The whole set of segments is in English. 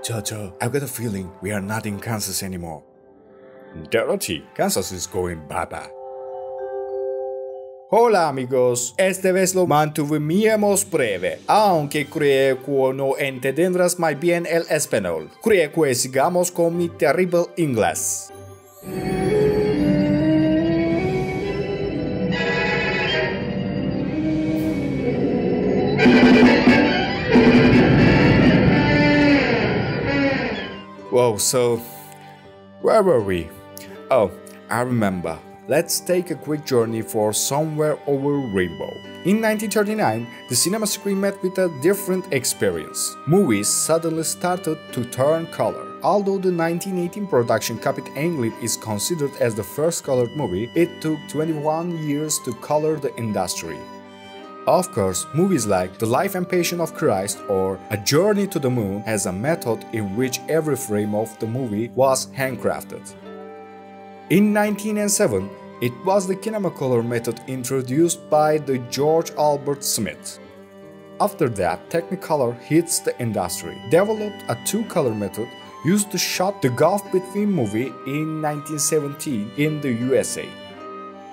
Jojo, I've got a feeling we are not in Kansas anymore. Dorothy, Kansas is going bye-bye. Hola amigos, esta vez lo mantuvimos breve, aunque creo que no entenderás muy bien el español. Creo que sigamos con mi terrible inglés. Whoa, so where were we? Oh, I remember. Let's take a quick journey for Somewhere Over Rainbow. In 1939, the cinema screen met with a different experience. Movies suddenly started to turn color. Although the 1918 production copied England is considered as the first colored movie, it took 21 years to color the industry. Of course, movies like The Life and Passion of Christ or A Journey to the Moon has a method in which every frame of the movie was handcrafted. In 1907, it was the Kinemacolor method introduced by the George Albert Smith. After that, Technicolor hits the industry, developed a two-color method used to shot the gulf between movie in 1917 in the USA.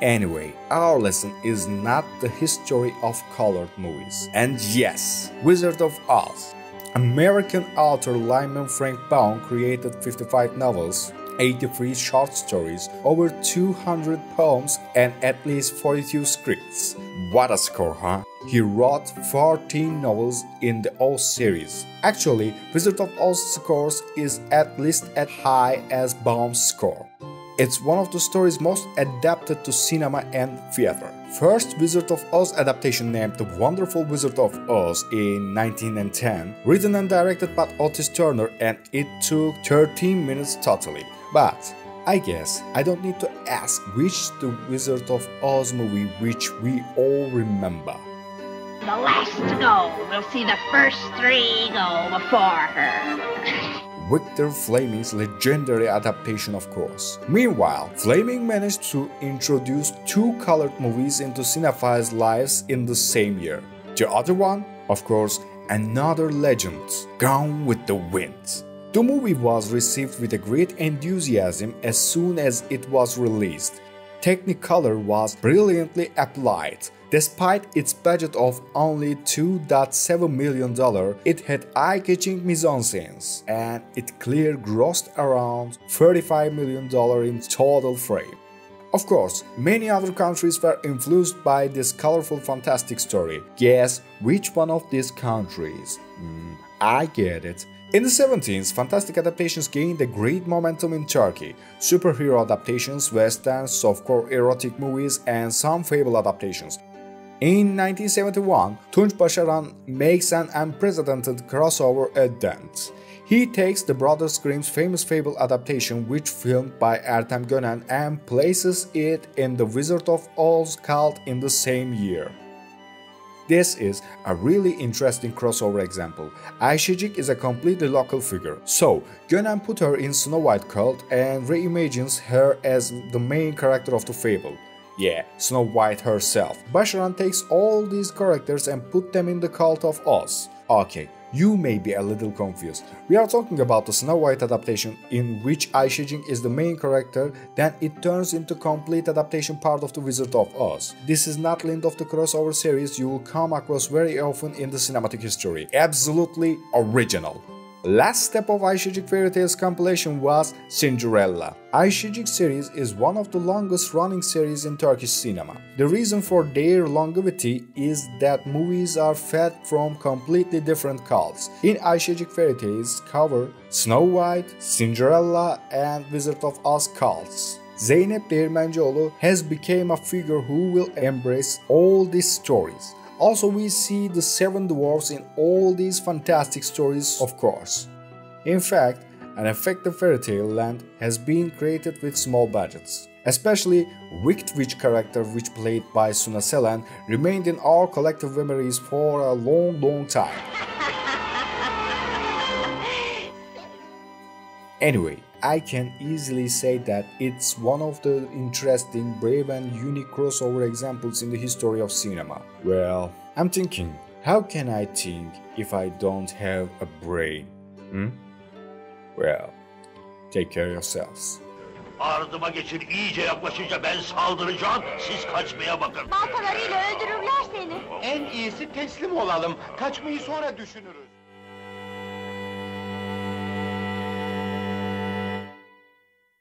Anyway, our lesson is not the history of colored movies. And yes, Wizard of Oz. American author Lyman Frank Baum created 55 novels, 83 short stories, over 200 poems, and at least 42 scripts. What a score, huh? He wrote 14 novels in the Oz series. Actually, Wizard of Oz scores is at least as high as Baum's score. It's one of the stories most adapted to cinema and theater. First Wizard of Oz adaptation named The Wonderful Wizard of Oz in 1910, written and directed by Otis Turner, and it took 13 minutes totally. But I guess I don't need to ask which the Wizard of Oz movie which we all remember. The last to go will see the first three go before her. Victor Fleming's legendary adaptation, of course. Meanwhile, Fleming managed to introduce two colored movies into cinephiles' lives in the same year. The other one, of course, another legend, Gone with the Wind. The movie was received with a great enthusiasm as soon as it was released. Technicolor was brilliantly applied. Despite its budget of only $2.7 million, it had eye-catching mise-en-scenes, and it clearly grossed around $35 million in total frame. Of course, many other countries were influenced by this colorful fantastic story. Guess which one of these countries? I get it. In the 70s, fantastic adaptations gained a great momentum in Turkey. Superhero adaptations, westerns, softcore erotic movies, and some fable adaptations. In 1971, Tunç Başaran makes an unprecedented crossover at Dent. He takes the Brothers Grimm's famous fable adaptation, which filmed by Ertem Gönen, and places it in The Wizard of Oz cult in the same year. This is a really interesting crossover example. Ayşecik is a completely local figure, so Gönen put her in Snow White cult and reimagines her as the main character of the fable. Yeah, Snow White herself. Başaran takes all these characters and put them in the cult of Oz. Okay, you may be a little confused. We are talking about the Snow White adaptation in which Ayşecik is the main character, then it turns into complete adaptation part of the Wizard of Oz. This is not linked of the crossover series you will come across very often in the cinematic history. Absolutely original. Last step of Ayşecik Fairy Tales compilation was Cinderella. Ayşecik series is one of the longest running series in Turkish cinema. The reason for their longevity is that movies are fed from completely different cults. In Ayşecik Fairy Tales cover Snow White, Cinderella, and Wizard of Oz cults. Zeynep Değirmencioğlu has become a figure who will embrace all these stories. Also, we see the seven dwarfs in all these fantastic stories, of course. In fact, an effective fairy tale land has been created with small budgets. Especially Wicked Witch character, which played by Suna Selen, remained in our collective memories for a long time. Anyway, I can easily say that it's one of the interesting, brave and unique crossover examples in the history of cinema. Well, I'm thinking, how can I think if I don't have a brain? Well, take care of yourselves. Ardıma geçin, iyice yaklaşınca ben saldıracağım, siz kaçmaya bakın. Baltalarıyla öldürürler seni. En iyisi teslim olalım. Kaçmayı sonra düşünürüz.